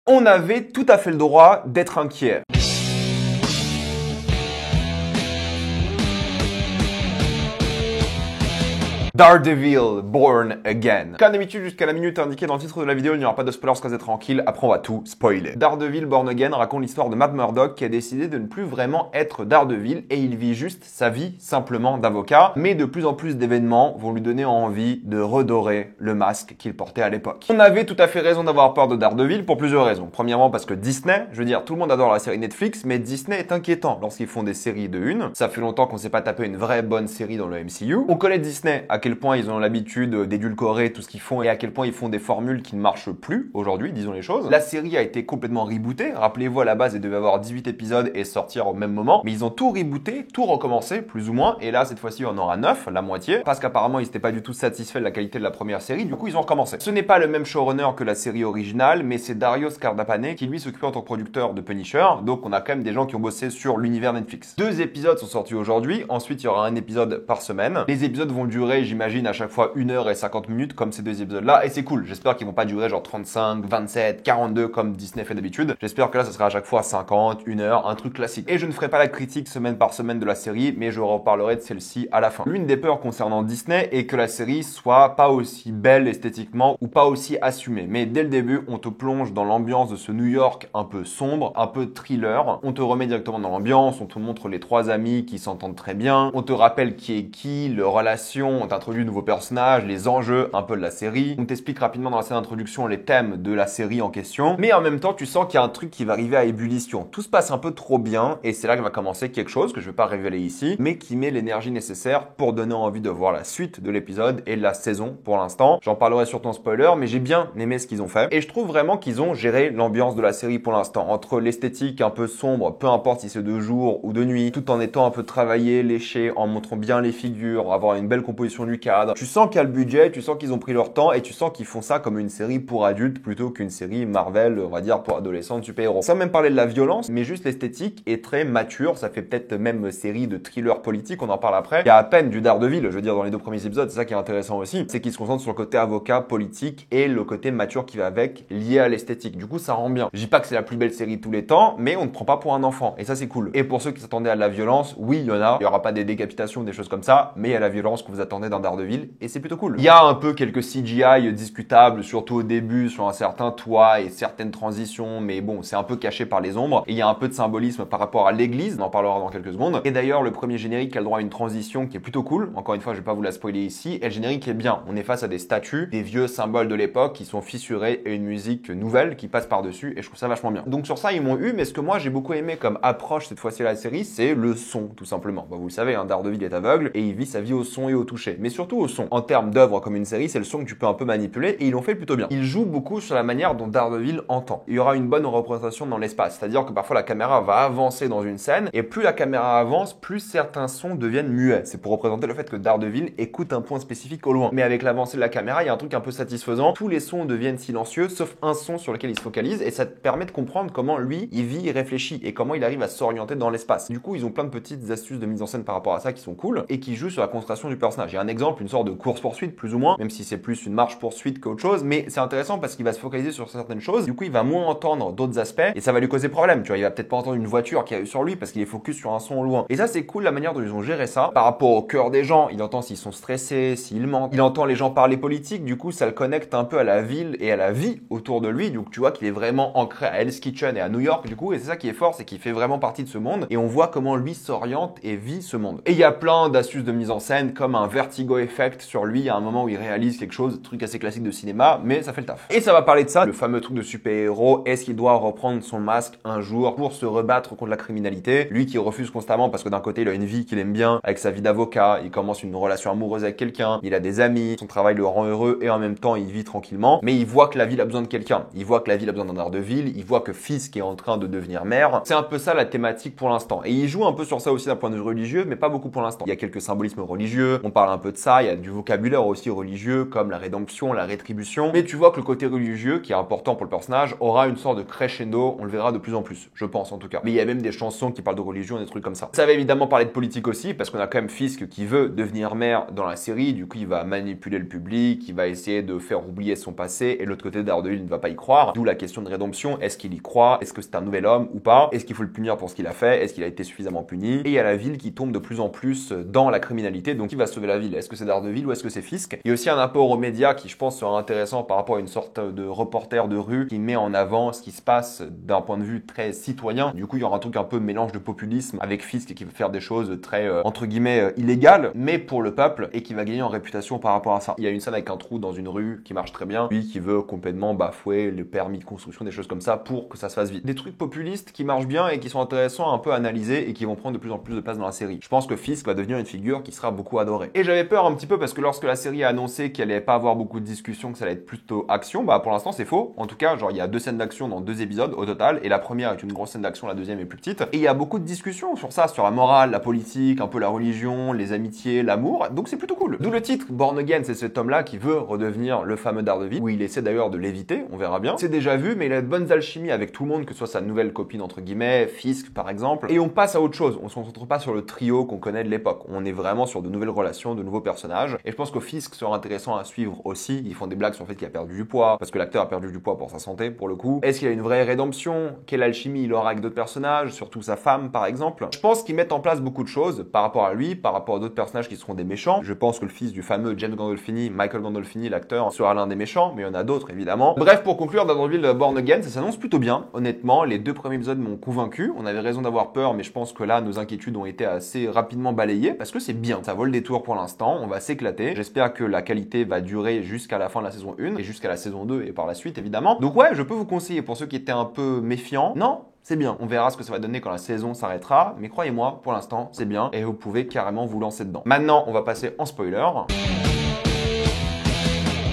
On avait tout à fait le droit d'être inquiet. Daredevil, Born Again. Comme d'habitude, jusqu'à la minute indiquée dans le titre de la vidéo, il n'y aura pas de spoilers, restez tranquille, après on va tout spoiler. Daredevil, Born Again raconte l'histoire de Matt Murdock qui a décidé de ne plus vraiment être Daredevil et il vit juste sa vie simplement d'avocat, mais de plus en plus d'événements vont lui donner envie de redorer le masque qu'il portait à l'époque. On avait tout à fait raison d'avoir peur de Daredevil pour plusieurs raisons. Premièrement parce que Disney, je veux dire, tout le monde adore la série Netflix, mais Disney est inquiétant lorsqu'ils font des séries de une. Ça fait longtemps qu'on s'est pas tapé une vraie bonne série dans le MCU. On connaît Disney, à quel point ils ont l'habitude d'édulcorer tout ce qu'ils font et à quel point ils font des formules qui ne marchent plus aujourd'hui, disons les choses. La série a été complètement rebootée. Rappelez-vous, à la base, elle devait avoir 18 épisodes et sortir au même moment. Mais ils ont tout rebooté, tout recommencé, plus ou moins. Et là, cette fois-ci, on aura 9, la moitié. Parce qu'apparemment, ils n'étaient pas du tout satisfaits de la qualité de la première série. Du coup, ils ont recommencé. Ce n'est pas le même showrunner que la série originale, mais c'est Dario Scardapane qui, lui, s'occupait en tant que producteur de Punisher. Donc, on a quand même des gens qui ont bossé sur l'univers Netflix. 2 épisodes sont sortis aujourd'hui. Ensuite, il y aura un épisode par semaine. Les épisodes vont durer, j'imagine, à chaque fois 1h50 comme ces 2 épisodes-là. Et c'est cool. J'espère qu'ils vont pas durer genre 35, 27, 42 comme Disney fait d'habitude. J'espère que là, ça sera à chaque fois 50, 1 heure, un truc classique. Et je ne ferai pas la critique semaine par semaine de la série, mais je reparlerai de celle-ci à la fin. L'une des peurs concernant Disney est que la série soit pas aussi belle esthétiquement ou pas aussi assumée. Mais dès le début, on te plonge dans l'ambiance de ce New York un peu sombre, un peu thriller. On te remet directement dans l'ambiance, on te montre les 3 amis qui s'entendent très bien. On te rappelle qui est qui, leurs relations, on t'introduit de nouveaux personnages, les enjeux un peu de la série. On t'explique rapidement dans la scène d'introduction les thèmes de la série en question. Mais en même temps, tu sens qu'il y a un truc qui va arriver à ébullition. Tout se passe un peu trop bien et c'est là que va commencer quelque chose que je vais pas révéler ici, mais qui met l'énergie nécessaire pour donner envie de voir la suite de l'épisode et de la saison pour l'instant. J'en parlerai surtout en spoiler, mais j'ai bien aimé ce qu'ils ont fait. Et je trouve vraiment qu'ils ont géré l'ambiance de la série pour l'instant. Entre l'esthétique un peu sombre, peu importe si c'est de jour ou de nuit, tout en étant un peu travaillé, léché, en montrant bien les figures, avoir une belle composition du cadre. Tu sens qu'il y a le budget, tu sens qu'ils ont pris leur temps et tu sens qu'ils font ça comme une série pour adultes plutôt qu'une série Marvel, on va dire, pour adolescents de super-héros. Sans même parler de la violence, mais juste l'esthétique est très mature. Ça fait peut-être même série de thriller politique, on en parle après. Il y a à peine du Daredevil, je veux dire, dans les 2 premiers épisodes, c'est ça qui est intéressant aussi. C'est qu'ils se concentrent sur le côté avocat, politique et le côté mature qui va avec, lié à l'esthétique. Du coup, ça rend bien. Je dis pas que c'est la plus belle série de tous les temps, mais on ne prend pas pour un enfant. Et ça, c'est cool. Et pour ceux qui s'attendaient à de la violence, oui, il y en a. Il y aura pas des décapitations ou des choses comme ça, mais il y a la violence que vous attendez d'un Daredevil et c'est plutôt cool. Il y a un peu quelques CGI discutables, surtout au début, sur un certain toit et certaines transitions, mais bon, c'est un peu caché par les ombres. Et il y a un peu de symbolisme par rapport à l'église, on en parlera dans quelques secondes. Et d'ailleurs, le premier générique a le droit à une transition qui est plutôt cool. Encore une fois, je vais pas vous la spoiler ici. Et le générique est bien. On est face à des statues, des vieux symboles de l'époque qui sont fissurés et une musique nouvelle qui passe par-dessus et je trouve ça vachement bien. Donc sur ça, ils m'ont eu, mais ce que moi j'ai beaucoup aimé comme approche cette fois-ci à la série, c'est le son, tout simplement. Bah, vous le savez, hein, Daredevil est aveugle et il vit sa vie au son et au toucher. Mais surtout au son. En termes d'œuvre comme une série, c'est le son que tu peux un peu manipuler et ils l'ont fait plutôt bien. Ils jouent beaucoup sur la manière dont Daredevil entend. Il y aura une bonne représentation dans l'espace, c'est-à-dire que parfois la caméra va avancer dans une scène et plus la caméra avance, plus certains sons deviennent muets. C'est pour représenter le fait que Daredevil écoute un point spécifique au loin. Mais avec l'avancée de la caméra, il y a un truc un peu satisfaisant. Tous les sons deviennent silencieux, sauf un son sur lequel il se focalise et ça te permet de comprendre comment lui, il vit, il réfléchit et comment il arrive à s'orienter dans l'espace. Du coup, ils ont plein de petites astuces de mise en scène par rapport à ça qui sont cool et qui jouent sur la concentration du personnage. Il y a un exemple, une sorte de course-poursuite plus ou moins, même si c'est plus une marche-poursuite qu'autre chose, mais c'est intéressant parce qu'il va se focaliser sur certaines choses. Du coup, il va moins entendre d'autres aspects et ça va lui causer problème. Tu vois, il va peut-être pas entendre une voiture qui arrive sur lui parce qu'il est focus sur un son au loin. Et ça, c'est cool la manière dont ils ont géré ça par rapport au cœur des gens. Il entend s'ils sont stressés, s'ils mentent. Il entend les gens parler politique. Du coup, ça le connecte un peu à la ville et à la vie autour de lui. Donc, tu vois qu'il est vraiment ancré à Hell's Kitchen et à New York. Du coup, et c'est ça qui est fort, c'est qu'il fait vraiment partie de ce monde et on voit comment lui s'oriente et vit ce monde. Et il y a plein d'astuces de mise en scène comme un vertigo effect sur lui à un moment où il réalise quelque chose, truc assez classique de cinéma, mais ça fait le taf. Et ça va parler de ça, le fameux truc de super-héros. Est-ce qu'il doit reprendre son masque un jour pour se rebattre contre la criminalité? Lui qui refuse constamment parce que d'un côté, il a une vie qu'il aime bien avec sa vie d'avocat, il commence une relation amoureuse avec quelqu'un, il a des amis, son travail le rend heureux et en même temps, il vit tranquillement. Mais il voit que la ville a besoin de quelqu'un. Il voit que la ville a besoin d'un Daredevil, il voit que Fisk est en train de devenir maire. C'est un peu ça la thématique pour l'instant. Et il joue un peu sur ça aussi d'un point de vue religieux, mais pas beaucoup pour l'instant. Il y a quelques symbolismes religieux, on parle un peu de de ça, il y a du vocabulaire aussi religieux comme la rédemption, la rétribution, mais tu vois que le côté religieux, qui est important pour le personnage, aura une sorte de crescendo, on le verra de plus en plus, je pense en tout cas. Mais il y a même des chansons qui parlent de religion, des trucs comme ça. Ça va évidemment parler de politique aussi, parce qu'on a quand même Fisk qui veut devenir maire dans la série, du coup il va manipuler le public, il va essayer de faire oublier son passé, et l'autre côté Daredevil ne va pas y croire, d'où la question de rédemption, est-ce qu'il y croit, est-ce que c'est un nouvel homme ou pas, est-ce qu'il faut le punir pour ce qu'il a fait, est-ce qu'il a été suffisamment puni, et il y a la ville qui tombe de plus en plus dans la criminalité, donc qui va sauver la ville, est-ce que c'est Daredevil ou est-ce que c'est Fisk? Il y a aussi un apport aux médias qui je pense sera intéressant par rapport à une sorte de reporter de rue qui met en avant ce qui se passe d'un point de vue très citoyen, du coup il y aura un truc un peu mélange de populisme avec Fisk qui veut faire des choses très entre guillemets illégales, mais pour le peuple, et qui va gagner en réputation par rapport à ça. Il y a une scène avec un trou dans une rue qui marche très bien, lui qui veut complètement bafouer le permis de construction, des choses comme ça pour que ça se fasse vite. Des trucs populistes qui marchent bien et qui sont intéressants à un peu analyser et qui vont prendre de plus en plus de place dans la série. Je pense que Fisk va devenir une figure qui sera beaucoup adorée. Et j'avais peur un petit peu parce que lorsque la série a annoncé qu'elle allait pas avoir beaucoup de discussions, que ça allait être plutôt action, bah pour l'instant c'est faux. En tout cas, genre il y a 2 scènes d'action dans 2 épisodes au total, et la première est une grosse scène d'action, la deuxième est plus petite. Et il y a beaucoup de discussions sur ça, sur la morale, la politique, un peu la religion, les amitiés, l'amour, donc c'est plutôt cool. D'où le titre, Born Again, c'est cet homme-là qui veut redevenir le fameux Daredevil, où il essaie d'ailleurs de l'éviter, on verra bien. C'est déjà vu, mais il a de bonnes alchimies avec tout le monde, que ce soit sa nouvelle copine entre guillemets, Fisk par exemple, et on passe à autre chose, on se concentre pas sur le trio qu'on connaît de l'époque, on est vraiment sur de nouvelles relations, de nouveaux personnages, et je pense que Fisk sera intéressant à suivre aussi. Ils font des blagues sur le fait qu'il a perdu du poids, parce que l'acteur a perdu du poids pour sa santé, pour le coup. Est-ce qu'il a une vraie rédemption? Quelle alchimie il aura avec d'autres personnages, surtout sa femme par exemple? Je pense qu'ils mettent en place beaucoup de choses par rapport à lui, par rapport à d'autres personnages qui seront des méchants. Je pense que le fils du fameux James Gandolfini, Michael Gandolfini, l'acteur, sera l'un des méchants, mais il y en a d'autres évidemment. Bref, pour conclure, Daredevil Born Again, ça s'annonce plutôt bien. Honnêtement, les 2 premiers épisodes m'ont convaincu. On avait raison d'avoir peur, mais je pense que là, nos inquiétudes ont été assez rapidement balayées, parce que c'est bien. Ça vole des tours pour l'instant, on va s'éclater. J'espère que la qualité va durer jusqu'à la fin de la saison 1, et jusqu'à la saison 2, et par la suite évidemment. Donc ouais, je peux vous conseiller pour ceux qui étaient un peu méfiants. Non, c'est bien. On verra ce que ça va donner quand la saison s'arrêtera, mais croyez-moi, pour l'instant, c'est bien, et vous pouvez carrément vous lancer dedans. Maintenant, on va passer en spoiler.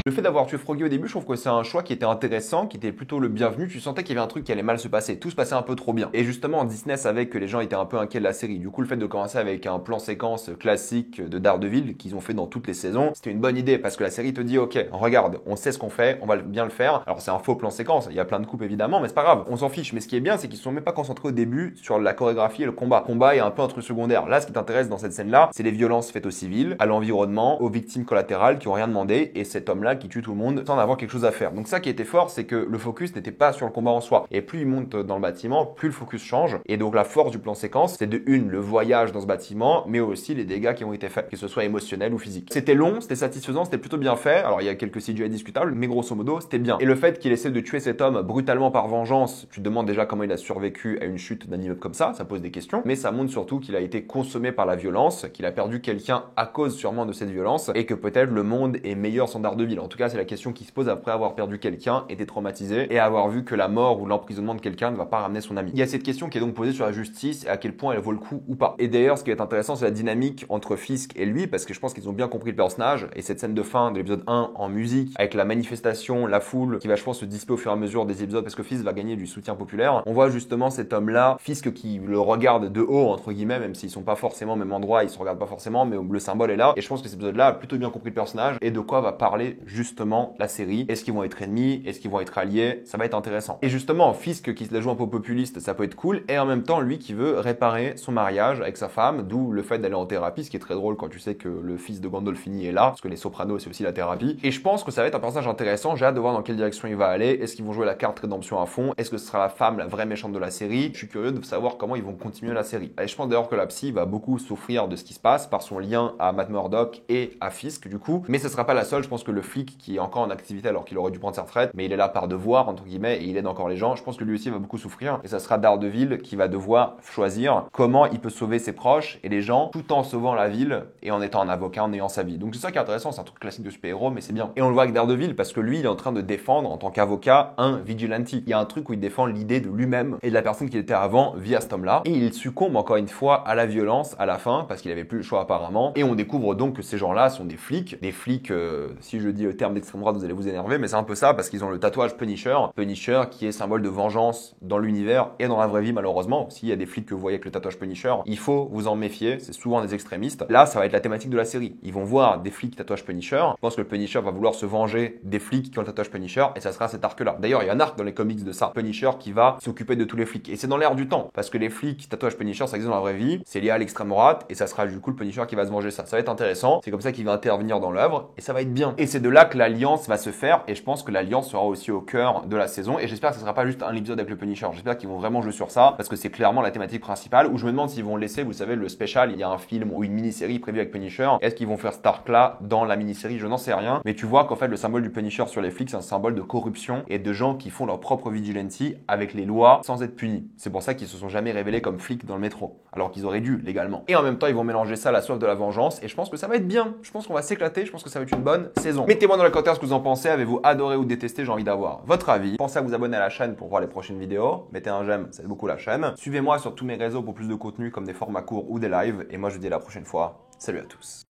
Le fait d'avoir tué Froggy au début, je trouve que c'est un choix qui était intéressant, qui était plutôt le bienvenu. Tu sentais qu'il y avait un truc qui allait mal se passer. Tout se passait un peu trop bien. Et justement, Disney savait que les gens étaient un peu inquiets de la série. Du coup, le fait de commencer avec un plan séquence classique de Daredevil qu'ils ont fait dans toutes les saisons, c'était une bonne idée parce que la série te dit ok, regarde, on sait ce qu'on fait, on va bien le faire. Alors c'est un faux plan séquence, il y a plein de coupes évidemment, mais c'est pas grave, on s'en fiche. Mais ce qui est bien, c'est qu'ils se sont même pas concentrés au début sur la chorégraphie et le combat. Le combat est un peu un truc secondaire. Là, ce qui t'intéresse dans cette scène-là, c'est les violences faites aux civils, à l'environnement, aux victimes collatérales qui ont rien demandé, et cet homme-là qui tue tout le monde sans avoir quelque chose à faire. Donc ça qui était fort, c'est que le focus n'était pas sur le combat en soi. Et plus il monte dans le bâtiment, plus le focus change. Et donc la force du plan séquence, c'est de le voyage dans ce bâtiment, mais aussi les dégâts qui ont été faits, que ce soit émotionnel ou physique. C'était long, c'était satisfaisant, c'était plutôt bien fait. Alors il y a quelques CGI discutables, mais grosso modo, c'était bien. Et le fait qu'il essaie de tuer cet homme brutalement par vengeance, tu te demandes déjà comment il a survécu à une chute d'un immeuble comme ça pose des questions. Mais ça montre surtout qu'il a été consommé par la violence, qu'il a perdu quelqu'un à cause sûrement de cette violence, et que peut-être le monde est meilleur sans Daredevil. En tout cas, c'est la question qui se pose après avoir perdu quelqu'un, été traumatisé et avoir vu que la mort ou l'emprisonnement de quelqu'un ne va pas ramener son ami. Il y a cette question qui est donc posée sur la justice et à quel point elle vaut le coup ou pas. Et d'ailleurs, ce qui est intéressant, c'est la dynamique entre Fisk et lui, parce que je pense qu'ils ont bien compris le personnage, et cette scène de fin de l'épisode 1 en musique, avec la manifestation, la foule, qui va, je pense, se dissiper au fur et à mesure des épisodes, parce que Fisk va gagner du soutien populaire. On voit justement cet homme-là, Fisk qui le regarde de haut, entre guillemets, même s'ils sont pas forcément au même endroit, ils se regardent pas forcément, mais le symbole est là. Et je pense que cet épisode-là a plutôt bien compris le personnage et de quoi va parler justement la série. Est-ce qu'ils vont être ennemis? Est-ce qu'ils vont être alliés? Ça va être intéressant. Et justement, Fisk qui se la joue un peu populiste, ça peut être cool. Et en même temps, lui qui veut réparer son mariage avec sa femme, d'où le fait d'aller en thérapie, ce qui est très drôle quand tu sais que le fils de Gandolfini est là, parce que les Sopranos c'est aussi la thérapie. Et je pense que ça va être un personnage intéressant. J'ai hâte de voir dans quelle direction il va aller. Est-ce qu'ils vont jouer la carte rédemption à fond? Est-ce que ce sera la femme, la vraie méchante de la série? Je suis curieux de savoir comment ils vont continuer la série. Et je pense d'ailleurs que la psy va beaucoup souffrir de ce qui se passe par son lien à Matt Murdock et à Fisk du coup. Mais ce sera pas la seule. Je pense que le flic qui est encore en activité alors qu'il aurait dû prendre sa retraite, mais il est là par devoir entre guillemets et il aide encore les gens. Je pense que lui aussi va beaucoup souffrir et ça sera Daredevil qui va devoir choisir comment il peut sauver ses proches et les gens tout en sauvant la ville et en étant un avocat, en ayant sa vie. Donc c'est ça qui est intéressant, c'est un truc classique de super-héros mais c'est bien. Et on le voit avec Daredevil parce que lui il est en train de défendre en tant qu'avocat un vigilante. Il y a un truc où il défend l'idée de lui-même et de la personne qu'il était avant via cet homme-là et il succombe encore une fois à la violence à la fin parce qu'il avait plus le choix apparemment et on découvre donc que ces gens-là sont des flics si je dis le terme d'extrême droite, vous allez vous énerver, mais c'est un peu ça parce qu'ils ont le tatouage Punisher. Punisher qui est symbole de vengeance dans l'univers et dans la vraie vie malheureusement. S'il y a des flics que vous voyez avec le tatouage Punisher, il faut vous en méfier, c'est souvent des extrémistes. Là, ça va être la thématique de la série. Ils vont voir des flics tatouage Punisher. Je pense que le Punisher va vouloir se venger des flics qui ont le tatouage Punisher et ça sera cet arc-là. D'ailleurs, il y a un arc dans les comics de ça. Punisher qui va s'occuper de tous les flics. Et c'est dans l'air du temps parce que les flics tatouage Punisher, ça existe dans la vraie vie. C'est lié à l'extrême droite et ça sera du coup le Punisher qui va se venger ça. Ça va être intéressant. C'est comme ça qu'il va intervenir dans l'œuvre et ça va être bien. Et c'est de là que l'alliance va se faire et je pense que l'alliance sera aussi au cœur de la saison et j'espère que ce sera pas juste un épisode avec le Punisher. J'espère qu'ils vont vraiment jouer sur ça parce que c'est clairement la thématique principale où je me demande s'ils vont laisser, vous savez, le spécial, il y a un film ou une mini-série prévue avec Punisher. Est-ce qu'ils vont faire cet arc-là dans la mini-série? Je n'en sais rien. Mais tu vois qu'en fait, le symbole du Punisher sur les flics, c'est un symbole de corruption et de gens qui font leur propre vigilante avec les lois sans être punis. C'est pour ça qu'ils se sont jamais révélés comme flics dans le métro, alors qu'ils auraient dû légalement. Et en même temps, ils vont mélanger ça à la soif de la vengeance et je pense que ça va être bien. Je pense qu'on va s'éclater. Je pense que ça va être une bonne saison. Mettez-moi dans les commentaires ce que vous en pensez. Avez-vous adoré ou détesté? J'ai envie d'avoir votre avis. Pensez à vous abonner à la chaîne pour voir les prochaines vidéos. Mettez un j'aime, ça aide beaucoup la chaîne. Suivez-moi sur tous mes réseaux pour plus de contenu comme des formats courts ou des lives. Et moi, je vous dis à la prochaine fois. Salut à tous.